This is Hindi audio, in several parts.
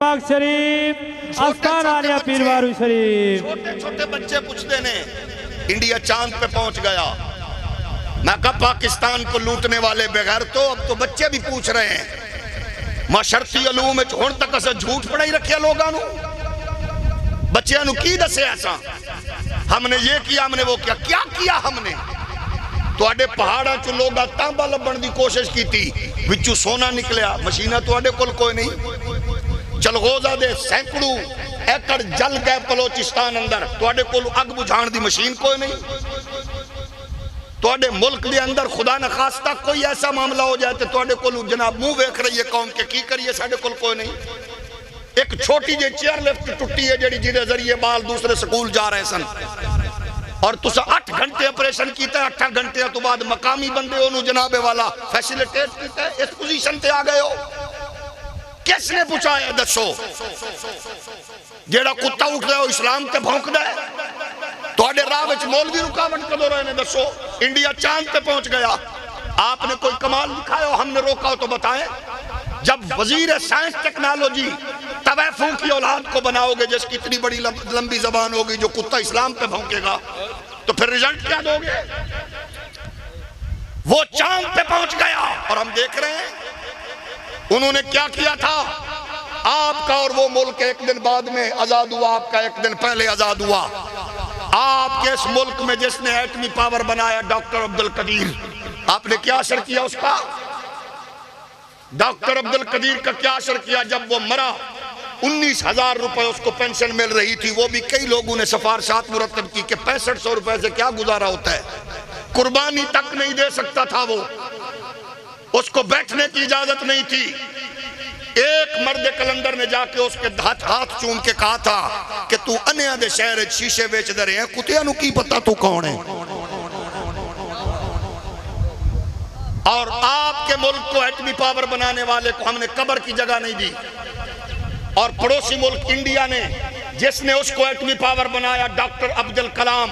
पाक शरीफ आस्ताना पीरवारू शरीफ। छोटे छोटे बच्चे पूछते ने इंडिया चांद पे पहुंच गया। मैं कहा पाकिस्तान को लूटने वाले बगैर तो अब तो बच्चे भी पूछ रहे हैं। माशरती अलूम हुण तक अस झूठ पढ़ाई रखे लोगों नू, बच्चों नू की दसे ऐसा हमने ये किया हमने वो किया। क्या किया हमने? तुहाडे पहाड़ां च लोग तांबा लभण दी कोशिश की, विचों सोना निकलिया। मशीना तुहाडे कोल कोई नहीं। चलगोजा दे सैकड़ों एकड़ जल गए बलोचिस्तान अंदर, तुहाडे कोल अग बुझाण दी मशीन कोई नहीं। तुहाडे मुल्क दे अंदर खुदा न खास्ता कोई ऐसा मामला हो जाए तो तुहाडे कोल जनाब मुंह वेख रही है कौम के की करिए, साडे कोल कोई नहीं। एक छोटी जी चेयर लिफ्ट टुटी है जिहड़ी जिहदे जरिए बाल दूसरे स्कूल जा रहे सन, और तुसा 8 घंटे ऑपरेशन किया। 8 घंटे तो बाद मकामी बंदे ओनू जनाबे वाला फैसिलिटेट किया, इस पोजीशन ते आ गए हो। किसने पूछाया दसो? जेड़ा कुत्ता उठदा है इस्लाम ते भौंकदा है। तुहाडे राह विच मौलवी रुकावट कदों रहे ने दसो? इंडिया चांद पे पहुंच गया। आपने कोई कमाल दिखाया, हमने रोका हो तो बताएं। जब वजीर साइंस टेक्नोलॉजी तवैफों की औलाद को बनाओगे जिसकी इतनी बड़ी लंबी जबान होगी जो कुत्ता इस्लाम पे भौंकेगा, तो फिर रिजल्ट क्या दोगे? वो चांद पे पहुंच गया और हम देख रहे हैं उन्होंने क्या किया था। आपका और वो मुल्क एक दिन बाद में आजाद हुआ, आपका एक दिन पहले आजाद हुआ। आपके इस मुल्क में जिसने एटमी पावर बनाया डॉक्टर अब्दुल कदीर, आपने क्या असर किया उसका? डॉक्टर अब्दुल कदीर का क्या असर किया? जब वो मरा 19,000 रुपए उसको पेंशन मिल रही थी। वो भी कई लोगों ने सिफारिशात मुरतब की कि 6500 रुपए से क्या गुजारा होता है। कुर्बानी तक नहीं दे सकता था वो, उसको बैठने की इजाजत नहीं थी। एक मर्द कलंदर ने जाके उसके हाथ चूम के कहा था कि तू अन्या दे शहर शीशे बेचदे रहे, कुत्तियां नू की पता तू कौन है। और आपके मुल्क को एटमी पावर बनाने वाले को हमने कब्र की जगह नहीं दी। और पड़ोसी मुल्क इंडिया ने जिसने उसको एटमी पावर बनाया डॉक्टर अब्दुल कलाम,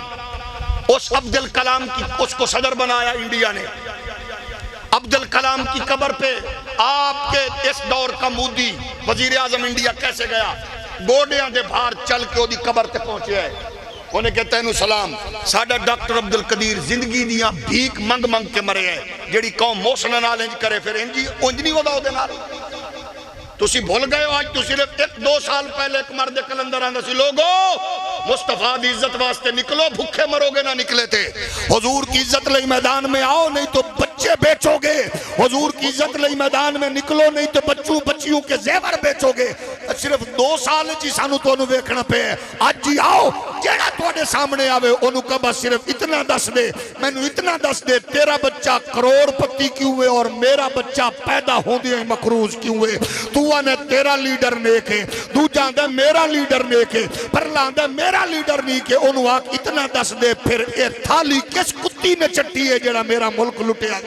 उस अब्दुल कलाम की उसको सदर बनाया इंडिया ने। अब्दुल कलाम की कब्र पे आपके इस दौर का मोदी वजीर आजम इंडिया कैसे गया? गोडियां दे बाहर चल के ओदी कब्र ते पहुंचे है। उन्हें कहते हैं सलाम। साडा डॉक्टर अब्दुल कदीर जिंदगी दियां भीख मंग मंग के मरे है। जेड़ी कौम मोशन नाल इंज करे फिर इंजी उंज नहीं होदा ओदे नाल। तुसी भूल गए हो आज? तो सिर्फ 1-2 साल पहले एक मर्द कलंदर आंदा सी, लोगो मुस्तफा दी इज्जत वास्ते निकलो, भूखे मरोगे ना निकले थे। हुजूर की इज्जत लई मैदान में आओ, नहीं तो बच्चे बेचोगे। हुजूर की इज्जत लई मैदान में निकलो, नहीं तो बच्चों बच्चियों के जेवर बेचोगे। सिर्फ 2 साल जी सानू तुहानू वेखना पे। आज ही आओ, जेड़ा तुहाडे सामने आवे ओनू कह बस सिर्फ इतना दस दे, मैनू इतना दस दे, तेरा बच्चा करोड़पति क्यों है और मेरा बच्चा पैदा होंदे ही मकरूज क्यों है। तू आने तेरा लीडर नेक है, दूजा आंदा मेरा लीडर नेक है, पर लांदा मेरा लीडर नहीं के। ओनू आख इतना दस दे, फिर ये थाली किस कुत्ती ने चट्टी है जेड़ा मेरा मुल्क लुटिया।